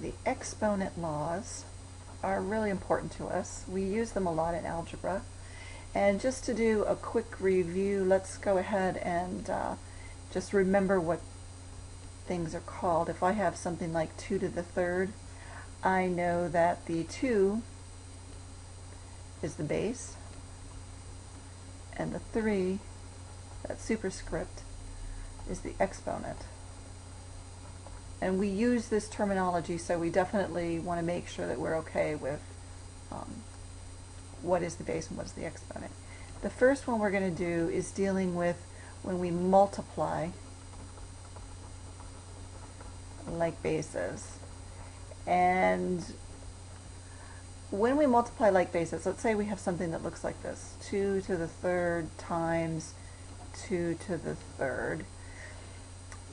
the exponent laws are really important to us. We use them a lot in algebra. And just to do a quick review, let's go ahead and just remember what things are called. If I have something like 2 to the third, I know that the 2 is the base, and the 3, that superscript, is the exponent. And we use this terminology, so we definitely want to make sure that we're okay with what is the base and what is the exponent. The first one we're going to do is dealing with when we multiply like bases. And when we multiply like bases, let's say we have something that looks like this: 2 to the third times 2 to the third.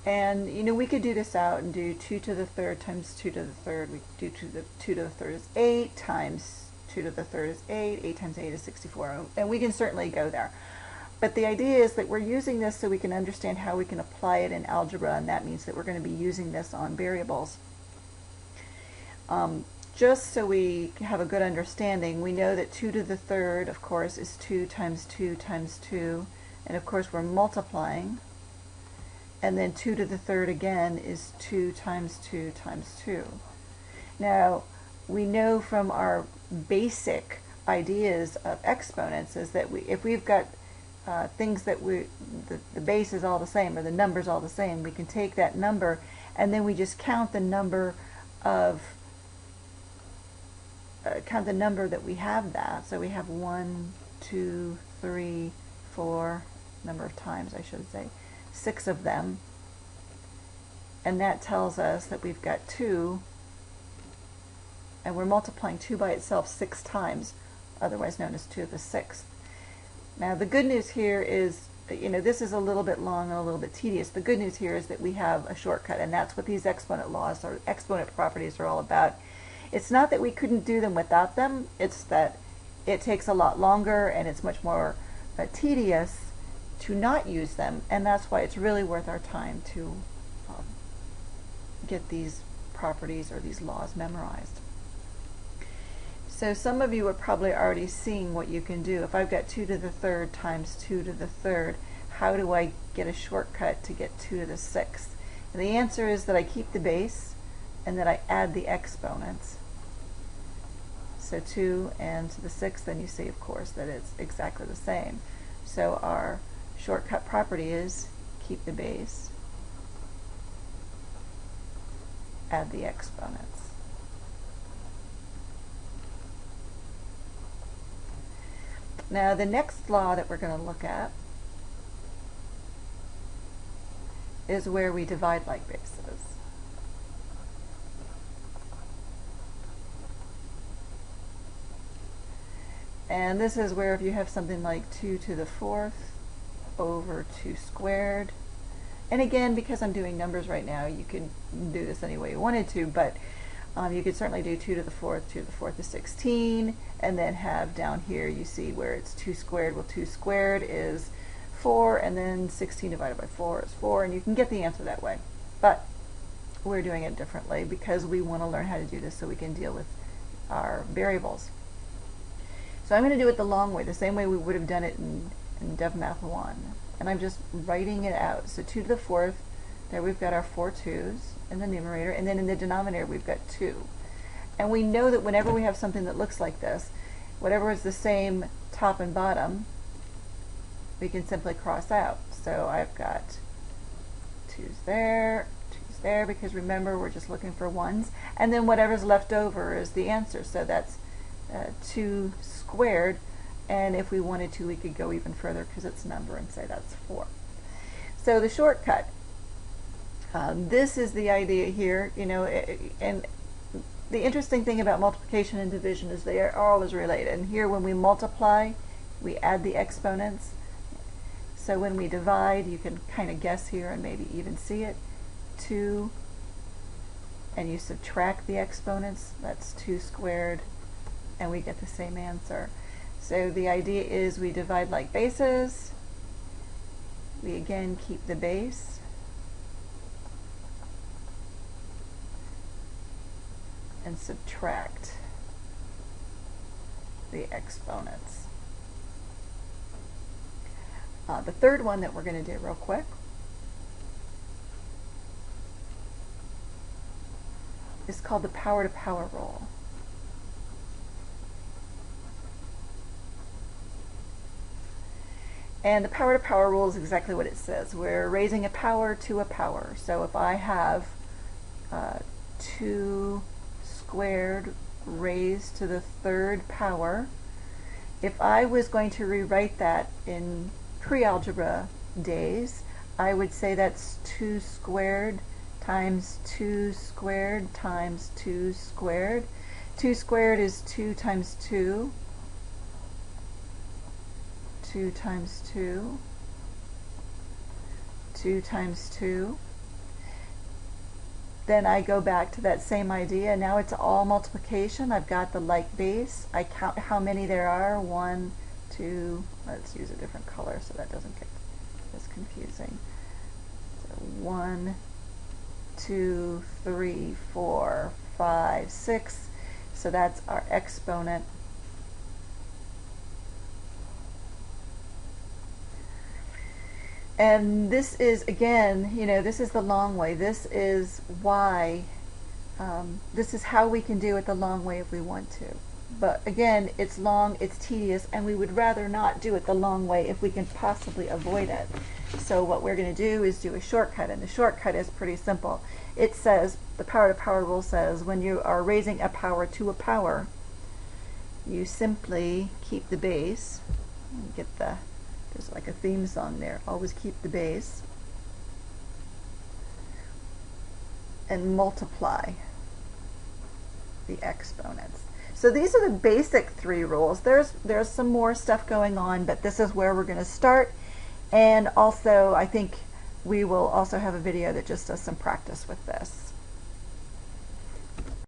And you know, we could do this out and do 2 to the third times 2 to the third. We do 2 to the third is 8 times 2 to the third is 8. 8 times 8 is 64. And we can certainly go there. But the idea is that we're using this so we can understand how we can apply it in algebra, and that means that we're going to be using this on variables. Just so we have a good understanding, we know that 2 to the third, of course, is 2 times 2 times 2. And of course we're multiplying. And then 2 to the third again is 2 times 2 times 2. Now, we know from our basic ideas of exponents is that if we've got things that the base is all the same, or the number's all the same, we can take that number and then we just count the number of that we have that. So we have 1, 2, 3, 4, number of times I should say, 6 of them, and that tells us that we've got 2, and we're multiplying 2 by itself 6 times, otherwise known as 2 to the 6th. Now the good news here is, you know, this is a little bit long and a little bit tedious. The good news here is that we have a shortcut, and that's what these exponent laws or exponent properties are all about. It's not that we couldn't do them without them, it's that it takes a lot longer and it's much more tedious to not use them, and that's why it's really worth our time to get these properties or these laws memorized. So some of you are probably already seeing what you can do. If I've got 2 to the third times 2 to the third, how do I get a shortcut to get 2 to the 6th? And the answer is that I keep the base and that I add the exponents. So 2 and to the 6th, then you see, of course, that it's exactly the same. So our shortcut property is keep the base, add the exponents. Now the next law that we're going to look at is where we divide like bases. And this is where if you have something like 2 to the 4th over 2 squared, and again, because I'm doing numbers right now, you could do this any way you wanted to, but you could certainly do 2 to the 4th, 2 to the 4th is 16, and then have down here, you see where it's 2 squared. Well, 2 squared is 4, and then 16 divided by 4 is 4, and you can get the answer that way. But we're doing it differently because we want to learn how to do this so we can deal with our variables. So I'm going to do it the long way, the same way we would have done it in Dev Math 1. And I'm just writing it out. So 2 to the 4th, there we've got our 4 2's in the numerator, and then in the denominator we've got 2. And we know that whenever we have something that looks like this, whatever is the same top and bottom, we can simply cross out. So I've got 2's there, 2's there, because remember we're just looking for 1's, and then whatever's left over is the answer. So that's 2 squared, and if we wanted to we could go even further because it's a number and say that's 4. So the shortcut, this is the idea here, you know, and the interesting thing about multiplication and division is they are always related. And here when we multiply, we add the exponents. So when we divide, you can kind of guess here and maybe even see it, 2, and you subtract the exponents, that's 2 squared, and we get the same answer. So the idea is we divide like bases, we again keep the base, and subtract the exponents. The third one that we're going to do real quick is called the power to power rule. And the power to power rule is exactly what it says. We're raising a power to a power. So if I have 2 squared raised to the third power, if I was going to rewrite that in pre-algebra days, I would say that's 2 squared times 2 squared times 2 squared. 2 squared is 2 times 2. 2 times 2. 2 times 2. Then I go back to that same idea. Now it's all multiplication. I've got the like base. I count how many there are. 1, 2, let's use a different color so that doesn't get as confusing. So 1, 2, 3, 4, 5, 6. So that's our exponent. And this is, again, you know, this is the long way. This is why, this is how we can do it the long way if we want to. But again, it's long, it's tedious, and we would rather not do it the long way if we can possibly avoid it. So what we're going to do is do a shortcut, and the shortcut is pretty simple. It says, the power to power rule says, when you are raising a power to a power, you simply keep the base, get the, there's like a theme song there, always keep the base, and multiply the exponents. So these are the basic 3 rules. There's some more stuff going on, but this is where we're going to start. And also, I think we will also have a video that just does some practice with this.